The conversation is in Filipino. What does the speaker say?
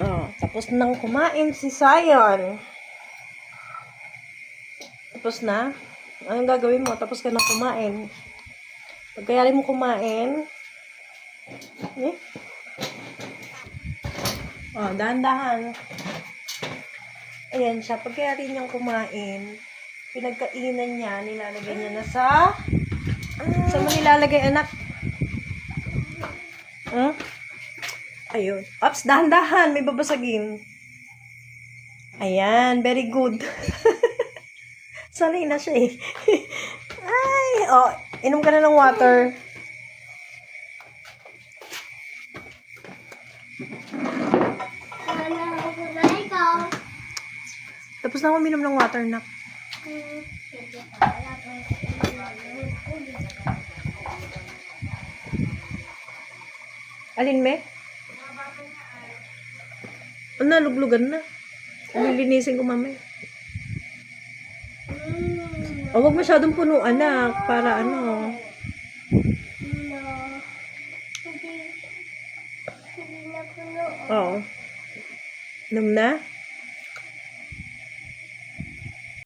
Oh, tapos nang kumain si Zion. Tapos na? Anong gagawin mo? Tapos ka na kumain. Pagkayari mo kumain, eh? Oh, dahan-dahan. Ayan siya. Pagkayari niyang kumain, pinagkainan niya, nilalagay niya na sa... Saan mo nilalagay, anak? Huh? Ayun. Ops, dahan-dahan. May babasagin. Ayan. Very good. Sanay na siya eh. Ay, oh, inom ka na ng water. Tapos na ako minom ng water, nak. Alin, me? Ano, luglugan na. Lilinisin ko mamaya. O, huwag masyadong puno, anak. Para ano. Oo. Inom na?